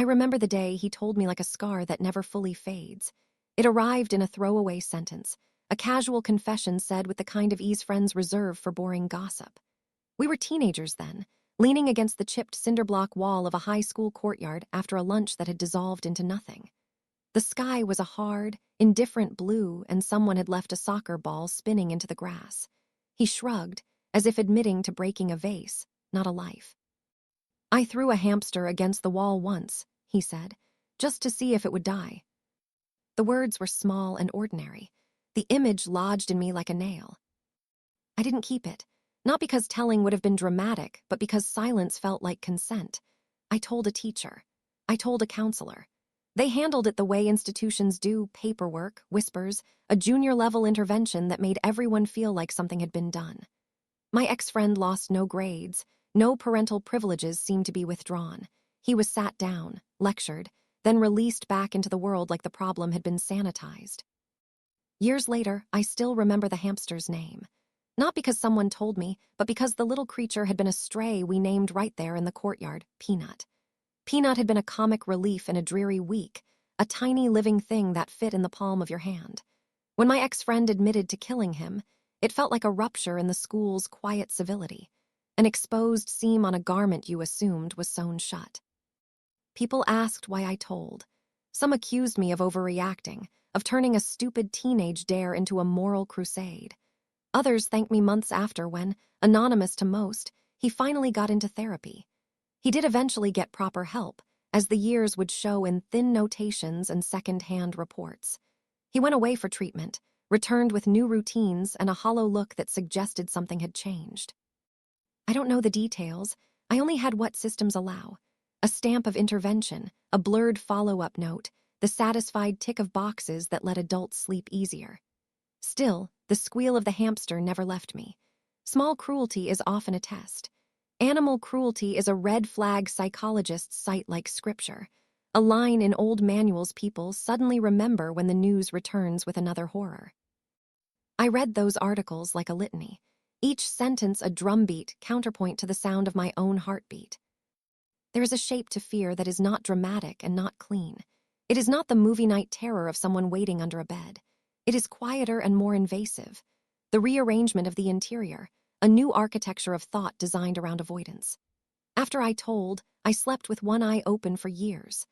I remember the day he told me like a scar that never fully fades. It arrived in a throwaway sentence, a casual confession said with the kind of ease friends reserve for boring gossip. We were teenagers then, leaning against the chipped cinderblock wall of a high school courtyard after a lunch that had dissolved into nothing. The sky was a hard, indifferent blue, and someone had left a soccer ball spinning into the grass. He shrugged, as if admitting to breaking a vase, not a life. "I threw a hamster against the wall once," he said, "just to see if it would die." The words were small and ordinary. The image lodged in me like a nail. I didn't keep it, not because telling would have been dramatic, but because silence felt like consent. I told a teacher. I told a counselor. They handled it the way institutions do: paperwork, whispers, a junior-level intervention that made everyone feel like something had been done. My ex-friend lost no grades. No parental privileges seemed to be withdrawn. He was sat down, lectured, then released back into the world like the problem had been sanitized. Years later, I still remember the hamster's name. Not because someone told me, but because the little creature had been a stray we named right there in the courtyard, Peanut. Peanut had been a comic relief in a dreary week, a tiny living thing that fit in the palm of your hand. When my ex-friend admitted to killing him, it felt like a rupture in the school's quiet civility. An exposed seam on a garment you assumed was sewn shut. People asked why I told. Some accused me of overreacting, of turning a stupid teenage dare into a moral crusade. Others thanked me months after when, anonymous to most, he finally got into therapy. He did eventually get proper help, as the years would show in thin notations and second-hand reports. He went away for treatment, returned with new routines and a hollow look that suggested something had changed. I don't know the details. I only had what systems allow. A stamp of intervention, a blurred follow-up note, the satisfied tick of boxes that let adults sleep easier. Still, the squeal of the hamster never left me. Small cruelty is often a test. Animal cruelty is a red flag psychologists cite like scripture, a line in old manuals people suddenly remember when the news returns with another horror. I read those articles like a litany, each sentence a drumbeat counterpoint to the sound of my own heartbeat. There is a shape to fear that is not dramatic and not clean. It is not the movie night terror of someone waiting under a bed. It is quieter and more invasive. The rearrangement of the interior, a new architecture of thought designed around avoidance. After I told, I slept with one eye open for years.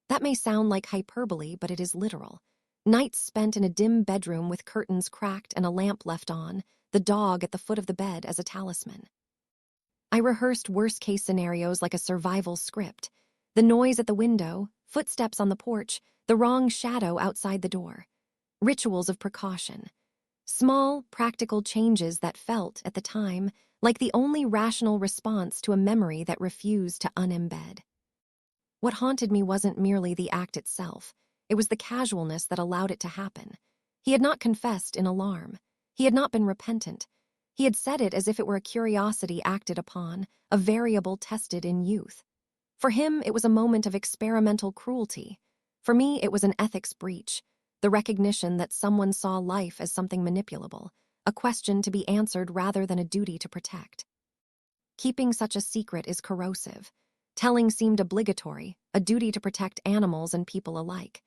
That may sound like hyperbole, but it is literal. Nights spent in a dim bedroom with curtains cracked and a lamp left on, the dog at the foot of the bed as a talisman. I rehearsed worst-case scenarios like a survival script. The noise at the window, footsteps on the porch, the wrong shadow outside the door. Rituals of precaution. Small, practical changes that felt, at the time, like the only rational response to a memory that refused to unembed. What haunted me wasn't merely the act itself. It was the casualness that allowed it to happen. He had not confessed in alarm. He had not been repentant. He had said it as if it were a curiosity acted upon, a variable tested in youth. For him, it was a moment of experimental cruelty. For me, it was an ethics breach, the recognition that someone saw life as something manipulable, a question to be answered rather than a duty to protect. Keeping such a secret is corrosive. Telling seemed obligatory, a duty to protect animals and people alike.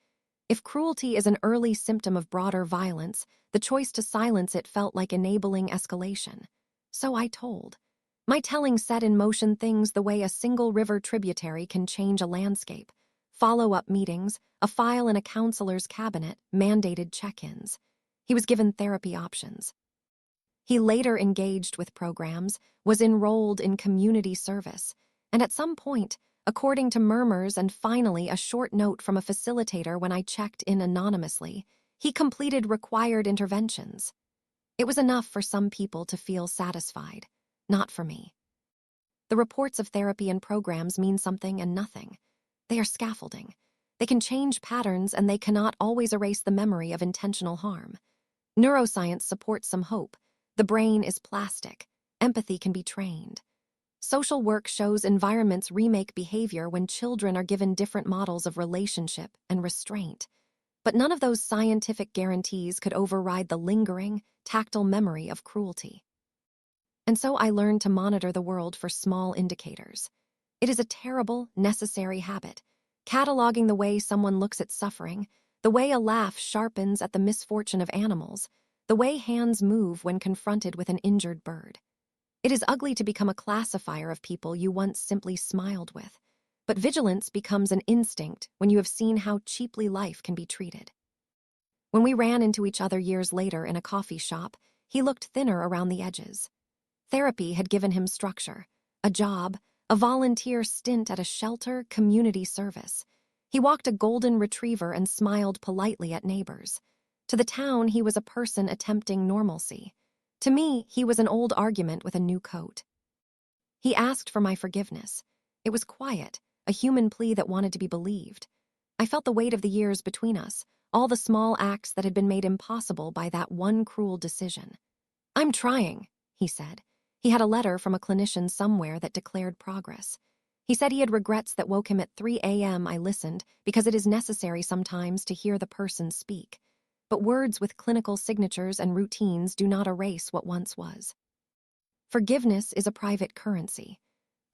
If cruelty is an early symptom of broader violence, the choice to silence it felt like enabling escalation. So I told. My telling set in motion things the way a single river tributary can change a landscape. Follow-up meetings, a file in a counselor's cabinet, mandated check-ins. He was given therapy options. He later engaged with programs, was enrolled in community service, and at some point, according to murmurs and finally a short note from a facilitator when I checked in anonymously, he completed required interventions. It was enough for some people to feel satisfied, not for me. The reports of therapy and programs mean something and nothing. They are scaffolding. They can change patterns and they cannot always erase the memory of intentional harm. Neuroscience supports some hope. The brain is plastic. Empathy can be trained. Social work shows environments remake behavior when children are given different models of relationship and restraint. But none of those scientific guarantees could override the lingering, tactile memory of cruelty. And so I learned to monitor the world for small indicators. It is a terrible, necessary habit. cataloging the way someone looks at suffering, the way a laugh sharpens at the misfortune of animals, the way hands move when confronted with an injured bird. It is ugly to become a classifier of people you once simply smiled with, but vigilance becomes an instinct when you have seen how cheaply life can be treated. When we ran into each other years later in a coffee shop, he looked thinner around the edges. Therapy had given him structure, a job, a volunteer stint at a shelter, community service. He walked a golden retriever and smiled politely at neighbors. To the town, he was a person attempting normalcy. To me, he was an old argument with a new coat. He asked for my forgiveness. It was quiet, a human plea that wanted to be believed. I felt the weight of the years between us, all the small acts that had been made impossible by that one cruel decision. "I'm trying," he said. He had a letter from a clinician somewhere that declared progress. He said he had regrets that woke him at 3 a.m. I listened because it is necessary sometimes to hear the person speak. But words with clinical signatures and routines do not erase what once was. Forgiveness is a private currency.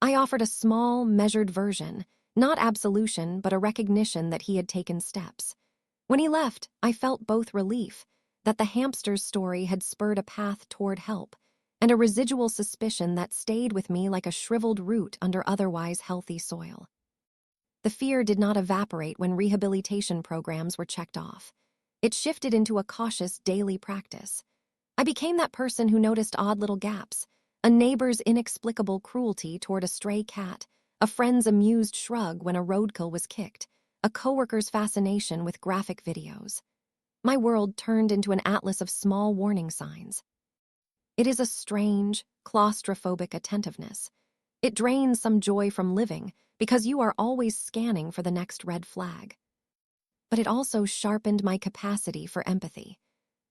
I offered a small, measured version, not absolution, but a recognition that he had taken steps. When he left, I felt both relief that the hamster's story had spurred a path toward help, and a residual suspicion that stayed with me like a shriveled root under otherwise healthy soil. The fear did not evaporate when rehabilitation programs were checked off. It shifted into a cautious daily practice. I became that person who noticed odd little gaps, a neighbor's inexplicable cruelty toward a stray cat, a friend's amused shrug when a roadkill was kicked, a coworker's fascination with graphic videos. My world turned into an atlas of small warning signs. It is a strange, claustrophobic attentiveness. It drains some joy from living because you are always scanning for the next red flag. But it also sharpened my capacity for empathy.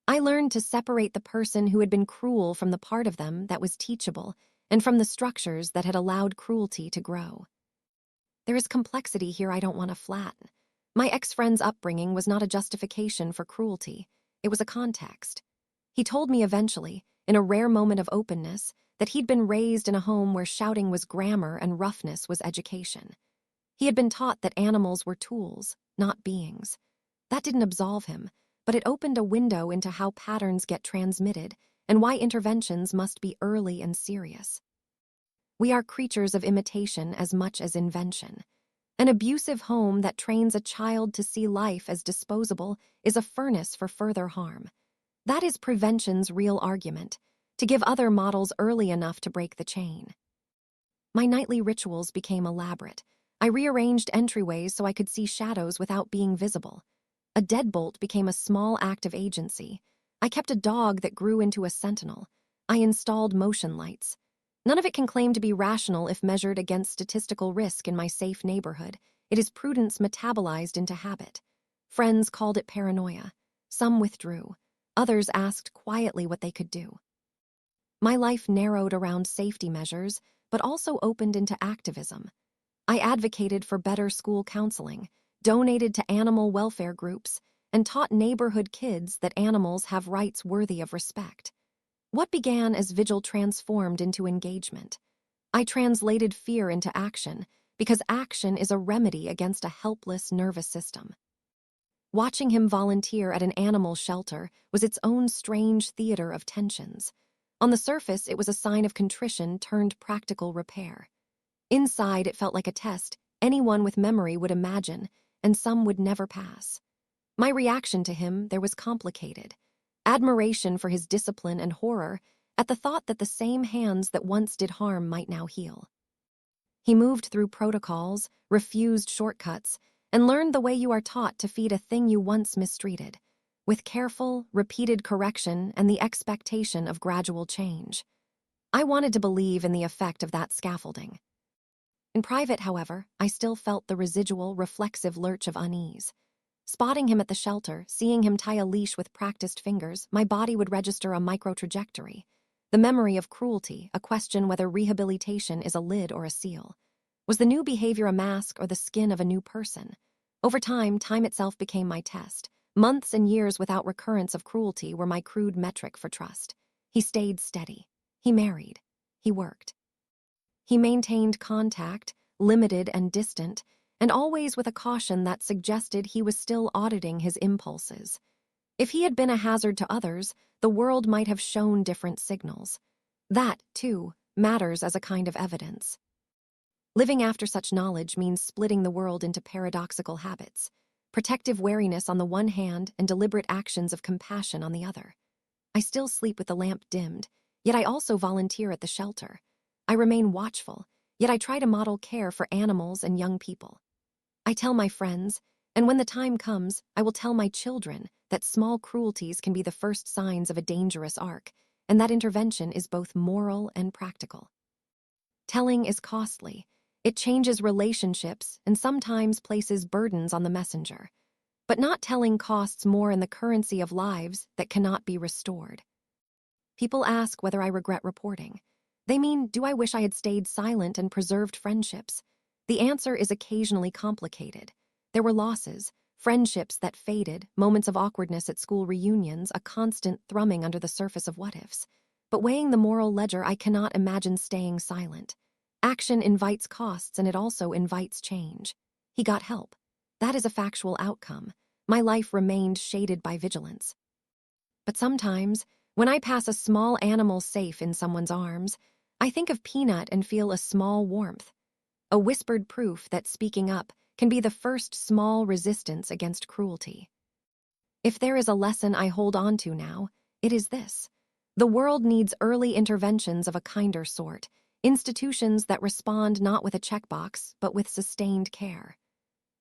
I learned to separate the person who had been cruel from the part of them that was teachable and from the structures that had allowed cruelty to grow. There is complexity here I don't want to flatten. My ex-friend's upbringing was not a justification for cruelty. It was a context. He told me eventually, in a rare moment of openness, that he'd been raised in a home where shouting was grammar and roughness was education. He had been taught that animals were tools, not beings. That didn't absolve him, but it opened a window into how patterns get transmitted and why interventions must be early and serious. We are creatures of imitation as much as invention. An abusive home that trains a child to see life as disposable is a furnace for further harm. That is prevention's real argument, to give other models early enough to break the chain. My nightly rituals became elaborate. I rearranged entryways so I could see shadows without being visible. A deadbolt became a small act of agency. I kept a dog that grew into a sentinel. I installed motion lights. None of it can claim to be rational if measured against statistical risk in my safe neighborhood. It is prudence metabolized into habit. Friends called it paranoia. Some withdrew. Others asked quietly what they could do. My life narrowed around safety measures, but also opened into activism. I advocated for better school counseling, donated to animal welfare groups, and taught neighborhood kids that animals have rights worthy of respect. What began as vigil transformed into engagement. I translated fear into action, because action is a remedy against a helpless nervous system. Watching him volunteer at an animal shelter was its own strange theater of tensions. On the surface, it was a sign of contrition turned practical repair. Inside, it felt like a test anyone with memory would imagine, and some would never pass. My reaction to him there was complicated. Admiration for his discipline and horror at the thought that the same hands that once did harm might now heal. He moved through protocols, refused shortcuts, and learned the way you are taught to feed a thing you once mistreated, with careful, repeated correction and the expectation of gradual change. I wanted to believe in the effect of that scaffolding. In private, however, I still felt the residual, reflexive lurch of unease. Spotting him at the shelter, seeing him tie a leash with practiced fingers, my body would register a micro-trajectory. The memory of cruelty, a question whether rehabilitation is a lid or a seal. Was the new behavior a mask or the skin of a new person? Over time itself became my test. Months and years without recurrence of cruelty were my crude metric for trust. He stayed steady. He married. He worked. He maintained contact, limited and distant, and always with a caution that suggested he was still auditing his impulses. If he had been a hazard to others, the world might have shown different signals. That, too, matters as a kind of evidence. Living after such knowledge means splitting the world into paradoxical habits, protective wariness on the one hand and deliberate actions of compassion on the other. I still sleep with the lamp dimmed, yet I also volunteer at the shelter. I remain watchful, yet I try to model care for animals and young people. I tell my friends, and when the time comes, I will tell my children that small cruelties can be the first signs of a dangerous arc, and that intervention is both moral and practical. Telling is costly. It changes relationships and sometimes places burdens on the messenger. But not telling costs more in the currency of lives that cannot be restored. People ask whether I regret reporting. They mean, do I wish I had stayed silent and preserved friendships? The answer is occasionally complicated. There were losses, friendships that faded, moments of awkwardness at school reunions, a constant thrumming under the surface of what-ifs. But weighing the moral ledger, I cannot imagine staying silent. Action invites costs, and it also invites change. He got help. That is a factual outcome. My life remained shaded by vigilance. But sometimes, when I pass a small animal safe in someone's arms, I think of Peanut and feel a small warmth. A whispered proof that speaking up can be the first small resistance against cruelty. If there is a lesson I hold on to now, it is this. The world needs early interventions of a kinder sort, institutions that respond not with a checkbox, but with sustained care.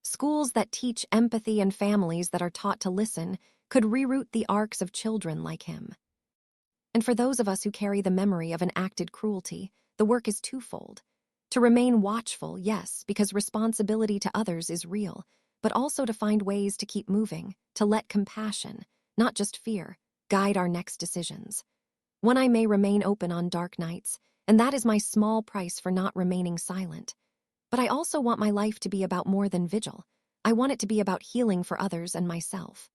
Schools that teach empathy and families that are taught to listen could reroute the arcs of children like him. And for those of us who carry the memory of an acted cruelty, the work is twofold. To remain watchful, yes, because responsibility to others is real, but also to find ways to keep moving, to let compassion, not just fear, guide our next decisions. One I may remain open on dark nights, and that is my small price for not remaining silent. But I also want my life to be about more than vigil. I want it to be about healing for others and myself.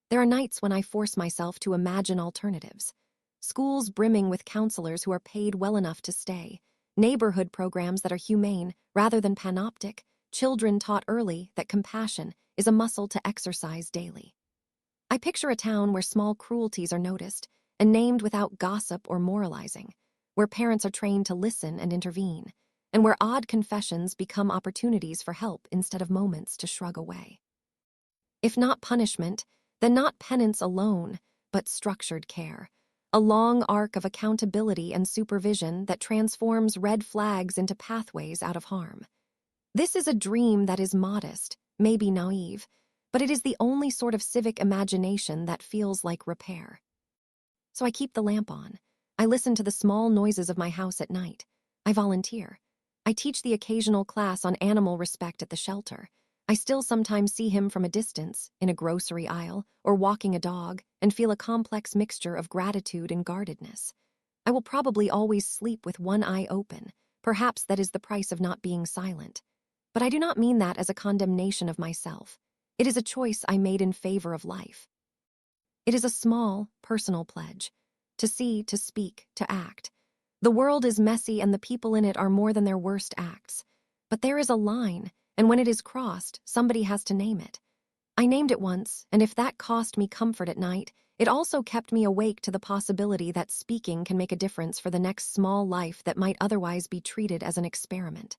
There are nights when I force myself to imagine alternatives. Schools brimming with counselors who are paid well enough to stay. Neighborhood programs that are humane rather than panoptic. Children taught early that compassion is a muscle to exercise daily. I picture a town where small cruelties are noticed and named without gossip or moralizing, where parents are trained to listen and intervene, and where odd confessions become opportunities for help instead of moments to shrug away. If not punishment, then not penance alone, but structured care, a long arc of accountability and supervision that transforms red flags into pathways out of harm. This is a dream that is modest, maybe naive, but it is the only sort of civic imagination that feels like repair. So I keep the lamp on. I listen to the small noises of my house at night. I volunteer. I teach the occasional class on animal respect at the shelter. I still sometimes see him from a distance, in a grocery aisle, or walking a dog, and feel a complex mixture of gratitude and guardedness. I will probably always sleep with one eye open. Perhaps that is the price of not being silent. But I do not mean that as a condemnation of myself. It is a choice I made in favor of life. It is a small, personal pledge. To see, to speak, to act. The world is messy and the people in it are more than their worst acts. But there is a line, and when it is crossed, somebody has to name it. I named it once, and if that cost me comfort at night, it also kept me awake to the possibility that speaking can make a difference for the next small life that might otherwise be treated as an experiment.